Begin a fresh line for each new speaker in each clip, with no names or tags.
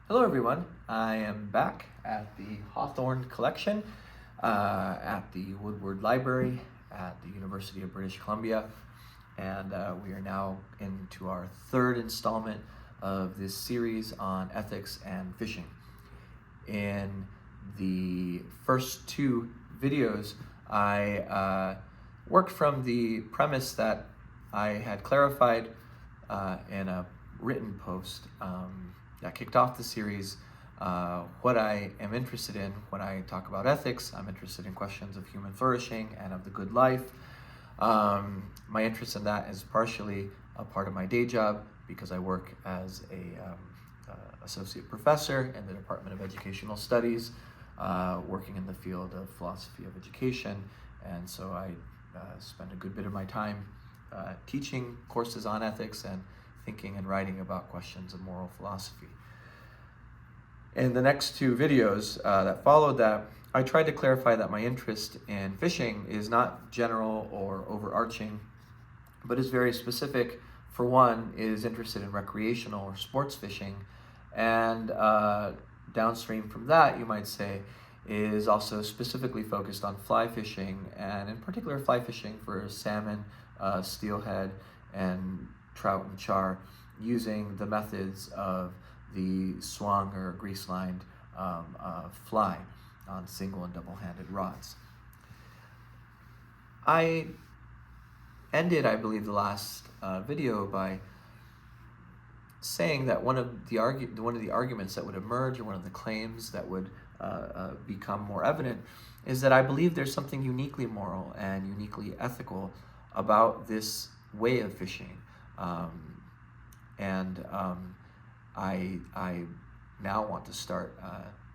Hello everyone, I am back at the Hawthorne Collection at the Woodward Library at the University of British Columbia, and we are now into our third installment of this series on ethics and fishing. In the first two videos, I worked from the premise that I had clarified in a written post that kicked off the series. What I am interested in when I talk about ethics, I'm interested in questions of human flourishing and of the good life. My interest in that is partially a part of my day job because I work as a associate professor in the Department of Educational Studies, working in the field of philosophy of education, and so I spend a good bit of my time teaching courses on ethics and thinking and writing about questions of moral philosophy. In the next two videos that followed that, I tried to clarify that my interest in fishing is not general or overarching, but is very specific. For one, is interested in recreational or sports fishing, and downstream from that, you might say, is also specifically focused on fly fishing, and in particular fly fishing for salmon, steelhead, and trout and char, using the methods of the swung or grease-lined fly on single and double-handed rods. I ended, I believe, the last video by saying that one of the arguments that would emerge, or one of the claims that would become more evident, is that I believe there's something uniquely moral and uniquely ethical about this way of fishing. I now want to start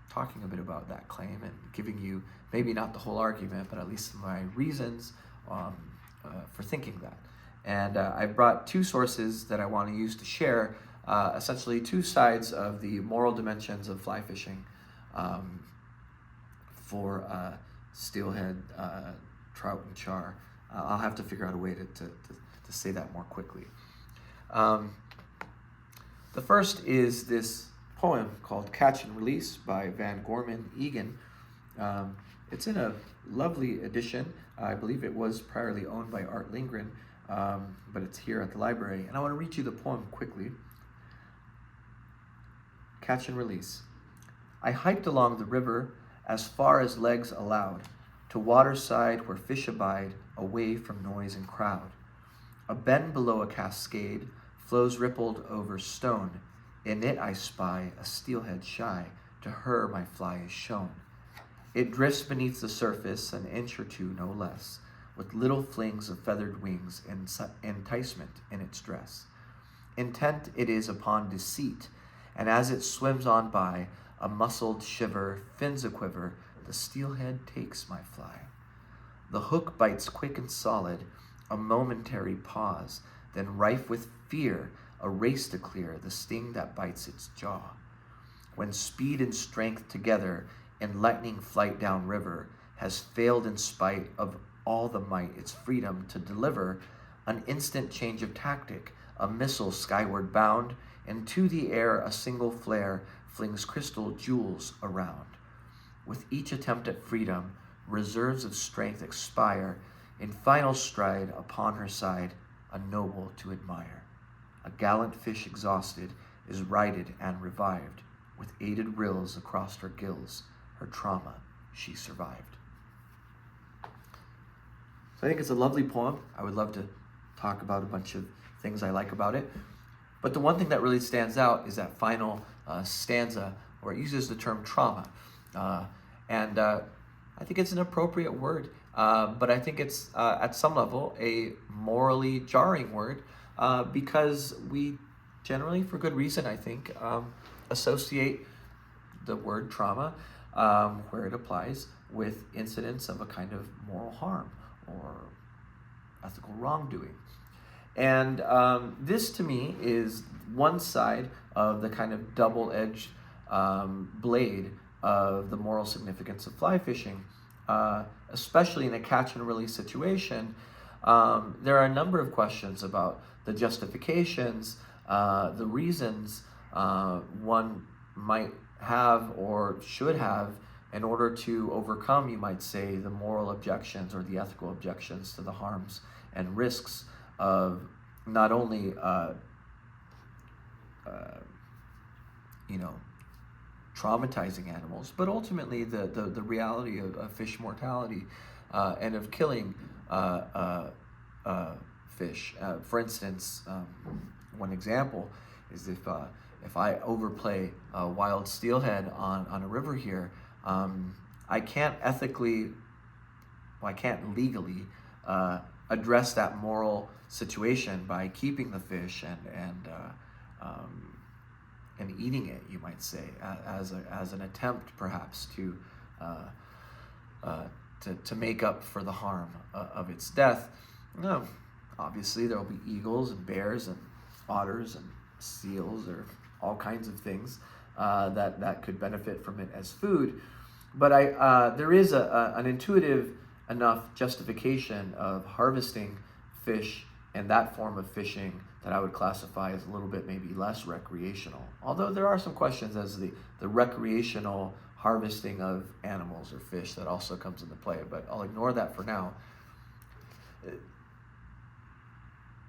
talking a bit about that claim and giving you maybe not the whole argument, but at least my reasons for thinking that. And I've brought two sources that I want to use to share essentially two sides of the moral dimensions of fly fishing for steelhead, trout, and char. I'll have to figure out a way to say that more quickly. The first is this poem called Catch and Release by Gorman Egan. It's in a lovely edition. I believe it was priorly owned by Art Lindgren, but it's here at the library. And I want to read you the poem quickly. Catch and Release. I hiked along the river as far as legs allowed, to waterside where fish abide, away from noise and crowd. A bend below a cascade flows rippled over stone. In it I spy a steelhead shy, to her my fly is shown. It drifts beneath the surface an inch or two, no less, with little flings of feathered wings and enticement in its dress. Intent it is upon deceit, and as it swims on by, a muscled shiver, fins a quiver, the steelhead takes my fly. The hook bites quick and solid, a momentary pause, then rife with fear, a race to clear the sting that bites its jaw. When speed and strength together in lightning flight downriver has failed in spite of all the might its freedom to deliver, an instant change of tactic, a missile skyward bound, and to the air a single flare flings crystal jewels around. With each attempt at freedom, reserves of strength expire, in final stride upon her side, a noble to admire. A gallant fish exhausted is righted and revived, with aided rills across her gills, her trauma she survived. So I think it's a lovely poem. I would love to talk about a bunch of things I like about it. But the one thing that really stands out is that final stanza where it uses the term trauma. I think it's an appropriate word, but I think it's at some level a morally jarring word because we generally, for good reason, I think, associate the word trauma where it applies with incidents of a kind of moral harm or ethical wrongdoing. And this to me is one side of the kind of double-edged blade of the moral significance of fly fishing, especially in a catch and release situation. There are a number of questions about the justifications, the reasons one might have or should have in order to overcome, you might say, the moral objections or the ethical objections to the harms and risks of not only traumatizing animals, but ultimately the reality of fish mortality and of killing fish. For instance, one example is if I overplay a wild steelhead on a river here, I can't legally address that moral situation by keeping the fish and eating it, you might say, as an attempt perhaps to make up for the harm of its death. No, obviously there will be eagles and bears and otters and seals or all kinds of things that could benefit from it as food. But there is an intuitive enough justification of harvesting fish and that form of fishing that I would classify as a little bit maybe less recreational. Although there are some questions as the recreational harvesting of animals or fish that also comes into play, but I'll ignore that for now.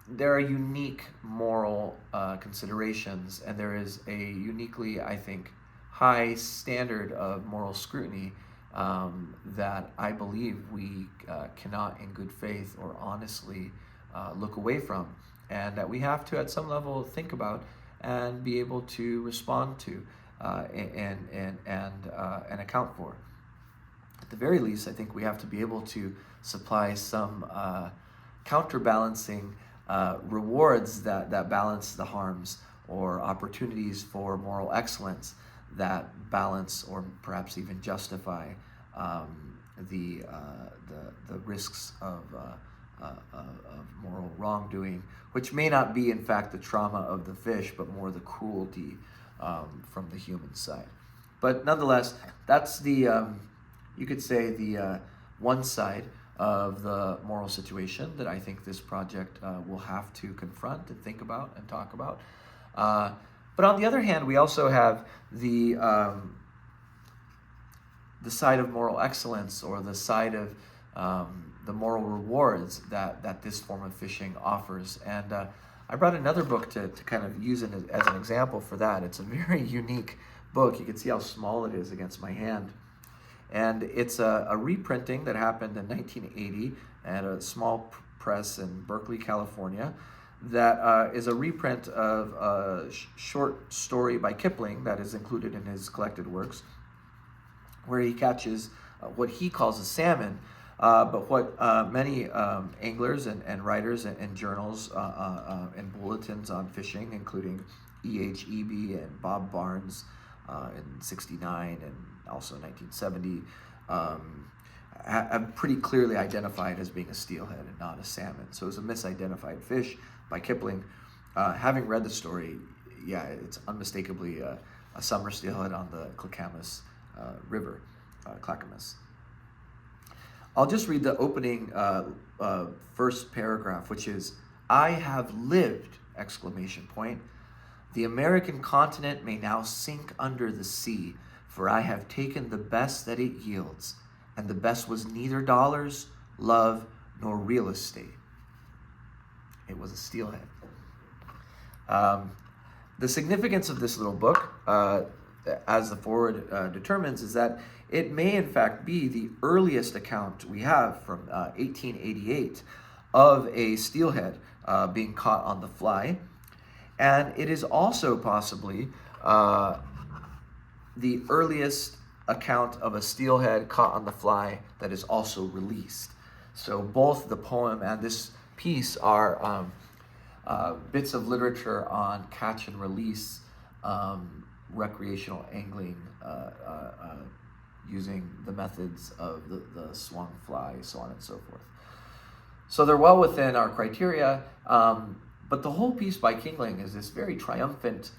There are unique moral considerations, and there is a uniquely, I think, high standard of moral scrutiny that I believe we cannot in good faith or honestly look away from, and that we have to at some level think about and be able to respond to and account for. At the very least, I think we have to be able to supply some counterbalancing rewards that balance the harms, or opportunities for moral excellence that balance or perhaps even justify the risks of moral wrongdoing, which may not be in fact the trauma of the fish, but more the cruelty from the human side. But nonetheless, that's the you could say the one side of the moral situation that I think this project will have to confront and think about and talk about. But on the other hand, we also have the side of moral excellence, or the side of the moral rewards that this form of fishing offers. And I brought another book to kind of use it as an example for that. It's a very unique book. You can see how small it is against my hand. And it's a reprinting that happened in 1980 at a small press in Berkeley, California, that is a reprint of a short story by Kipling that is included in his collected works, where he catches what he calls a salmon, but what many anglers and writers and journals and bulletins on fishing, including E.H. Eby and Bob Barnes in 1969 and also 1970, have pretty clearly identified as being a steelhead and not a salmon. So it was a misidentified fish by Kipling. Having read the story, yeah, it's unmistakably a summer steelhead on the Clackamas River, Clackamas. I'll just read the opening first paragraph, which is, "I have lived!" exclamation point. "The American continent may now sink under the sea, for I have taken the best that it yields, and the best was neither dollars, love, nor real estate." It was a steelhead. The significance of this little book, as the foreword determines, is that it may in fact be the earliest account we have from 1888 of a steelhead being caught on the fly. And it is also possibly the earliest account of a steelhead caught on the fly that is also released. So both the poem and this piece are bits of literature on catch and release, recreational angling, using the methods of the swung fly, so on and so forth. So they're well within our criteria, but the whole piece by Kipling is this very triumphant,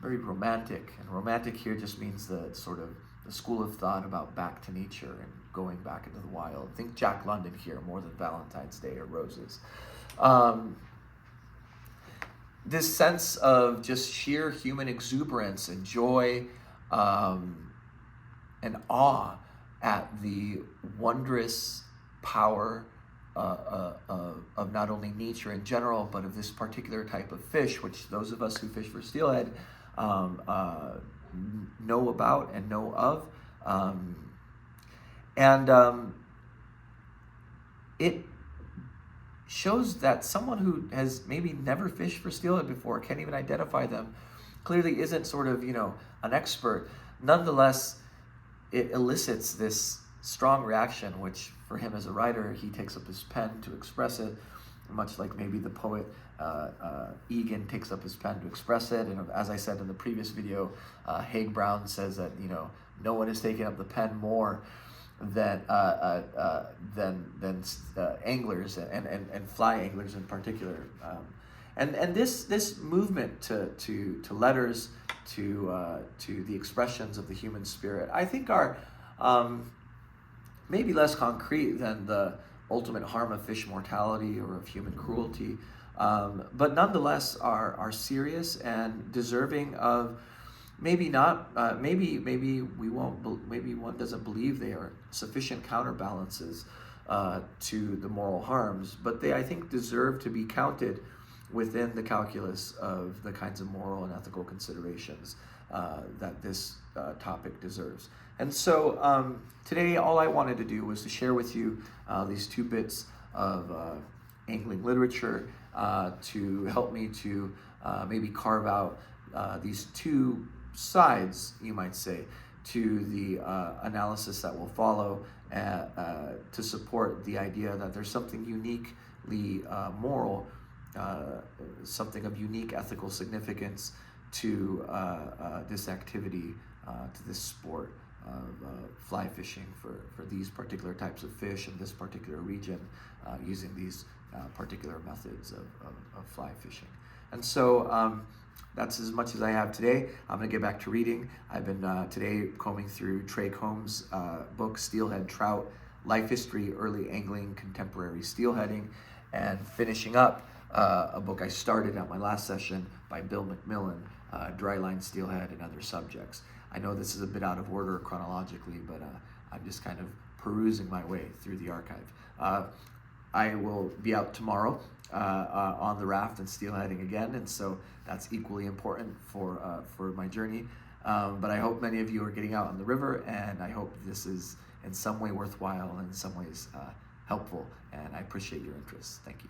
very romantic, and romantic here just means the sort of the school of thought about back to nature and going back into the wild. Think Jack London here more than Valentine's Day or roses. this sense of just sheer human exuberance and joy, and awe at the wondrous power of not only nature in general, but of this particular type of fish, which those of us who fish for steelhead know about and know of. It shows that someone who has maybe never fished for steelhead before, can't even identify them, clearly isn't sort of, an expert. Nonetheless, it elicits this strong reaction, which for him as a writer, he takes up his pen to express it, much like maybe the poet Egan takes up his pen to express it. And as I said in the previous video, Haig Brown says that, no one has taken up the pen more than anglers and fly anglers in particular. And this movement to letters, to the expressions of the human spirit, I think are maybe less concrete than the ultimate harm of fish mortality or of human cruelty, but nonetheless are serious and deserving of maybe not, maybe one doesn't believe they are sufficient counterbalances to the moral harms, but they, I think, deserve to be counted within the calculus of the kinds of moral and ethical considerations that this topic deserves. And so today, all I wanted to do was to share with you these two bits of angling literature to help me to maybe carve out these two sides, you might say, to the analysis that will follow to support the idea that there's something uniquely moral, something of unique ethical significance to this activity, to this sport of fly fishing for these particular types of fish in this particular region, using these particular methods of fly fishing. And so that's as much as I have today. I'm going to get back to reading. I've been today combing through Trey Combs' book, Steelhead Trout, Life History, Early Angling, Contemporary Steelheading, and finishing up a book I started at my last session by Bill McMillan, Dryline Steelhead and Other Subjects. I know this is a bit out of order chronologically, but I'm just kind of perusing my way through the archive. I will be out tomorrow on the raft and steelheading again, and so that's equally important for my journey. But I hope many of you are getting out on the river, and I hope this is in some way worthwhile and in some ways helpful, and I appreciate your interest. Thank you.